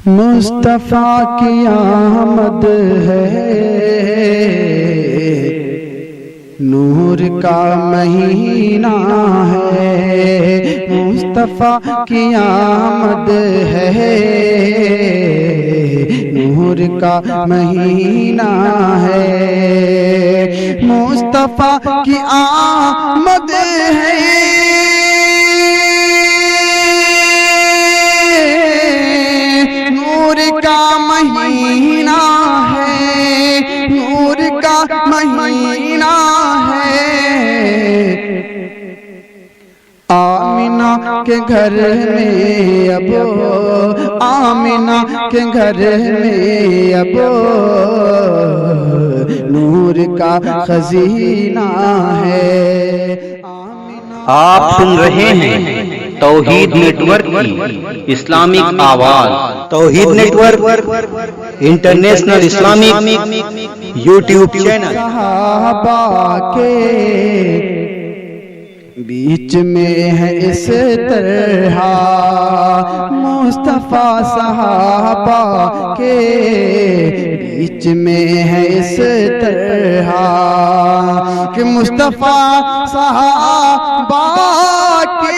مصطفیٰ کی آمد ہے، نور کا مہینہ ہے، مصطفیٰ کی آمد ہے، نور کا مہینہ ہے، مصطفیٰ کی آمد ہے، نور کا مہینہ ہے، نور کا مہینہ ہے، آمنہ کے گھر میں اب، آمنہ کے گھر میں اب نور کا خزینہ ہے۔ آپ سن رہے ہیں توحید نیٹ ورک کی اسلامک آواز۔ Tawheed network international Islamic YouTube channel. صحابہ کے بیچ میں ہے اس طرح، مصطفیٰ صحابہ کے بیچ میں ہے اس طرح، کہ مصطفیٰ صحابہ کے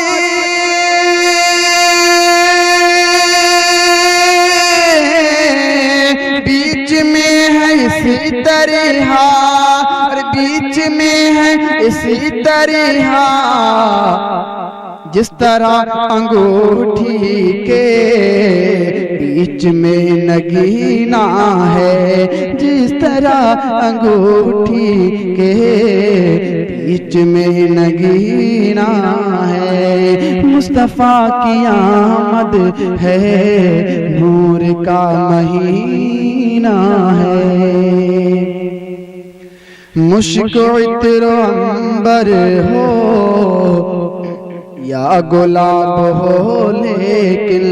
بیچ میں ہے اسی طرح، بیچ میں ہے اسی طرح، جس طرح انگوٹھی کے بیچ میں نگینہ ہے، جس طرح انگوٹھی کے بیچ میں نگینہ ہے، مصطفیٰ کی آمد ہے، نور کا مہینہ ہے، مشک عطر عنبر ہو یا گلاب ہو، لیکن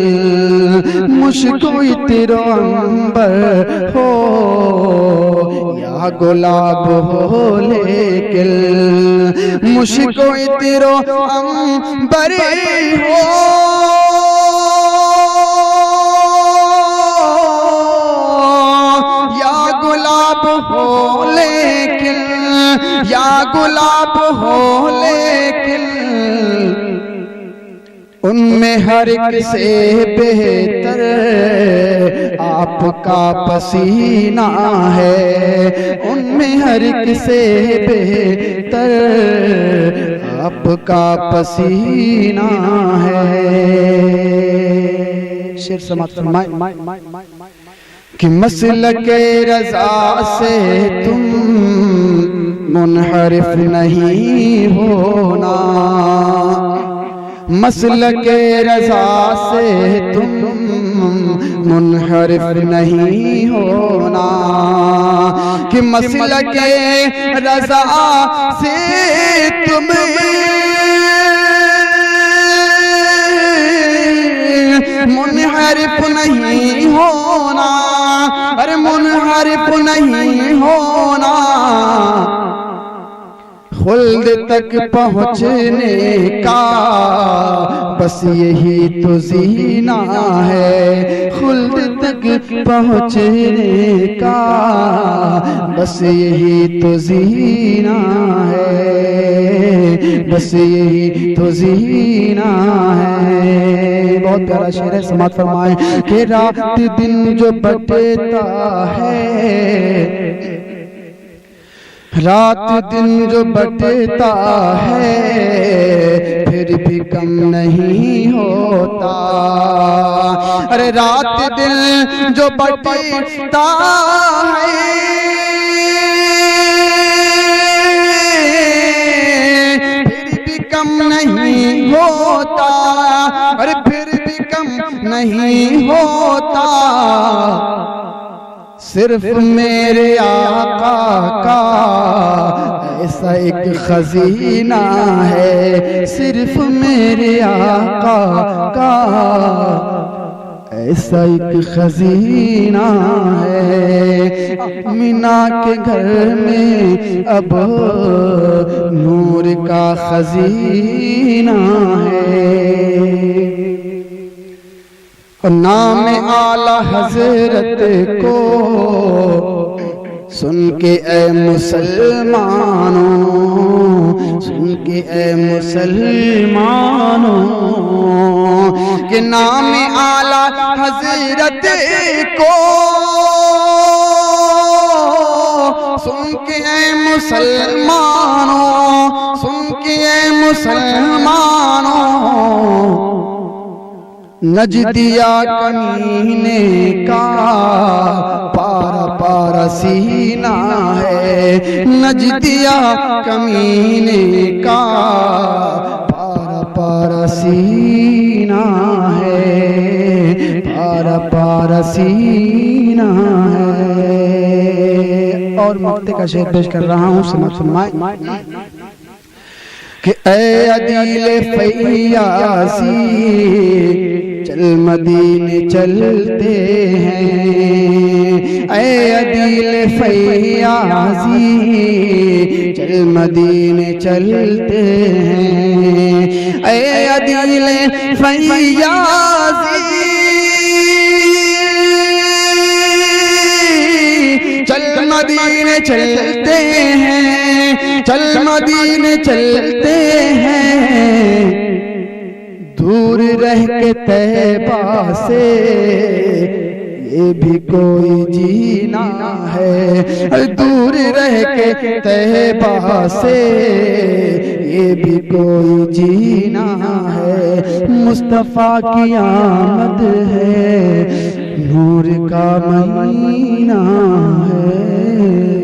مشک عطر عنبر ہو یا گلاب ہو، لیکن مشک عطر عنبر ہو یا گلاب ہو، لیکن یا گلاب ہو، لیکن ان میں ہر ایک سے بہتر آپ کا پسینہ ہے، ان میں ہر ایک سے بہتر آپ کا پسینہ ہے۔ شعر سماعت فرمائیں کہ مسلک رضا سے تم منحرف نہیں ہونا، مسلک رضا سے تم منحرف نہیں ہونا، کہ مسلک رضا سے تم منحرف نہیں ہونا، ارے منحرف نہیں ہونا، خلد تک پہنچنے کا بس یہی تو زینہ ہے، خلد تک پہنچنے کا بس یہی تو زینہ ہے، بس یہی تو زینہ ہے۔ بہت پیارا شعر ہے، سماعت فرمائیں کہ رات دن جو بٹتا ہے، رات دن جو بٹتا ہے پھر بھی کم نہیں ہوتا، ارے رات دن جو بٹتا ہے پھر بھی کم نہیں ہوتا، ارے پھر بھی کم نہیں ہوتا، صرف میرے آقا کا ایسا ایک خزینہ ہے، صرف میرے آقا کا ایسا ایک خزینہ ہے، آمنہ کے گھر میں اب نور کا خزینہ ہے۔ اور نام اعلی حضرت کو سن کے اے مسلمانوں، سن کے اے مسلمانوں، کہ نام اعلی حضرت کو سن کے اے مسلمانوں، سن کے اے مسلمانوں، نجدیہ کمینے کا پارا پارا سینہ ہے، نجدیہ کمینے کا پارا پارا سینہ ہے، پارا پارا سینہ ہے۔ اور مقطع کا شعر پیش کر رہا ہوں، سمجھ فرمائیں کہ اے عدیل فیاضی چل مدینے چلتے ہیں، اے عدیل فیاضی چل مدینے چلتے ہیں، اے عدیل فیاضی چل مدینے چلتے ہیں، چل مدینے چلتے ہیں، دور رہ کے طیبہ سے یہ بھی کوئی جینا ہے، دور رہ کے طیبہ سے یہ بھی کوئی جینا ہے، مصطفیٰ کی آمد ہے، نور کا مہینہ ہے۔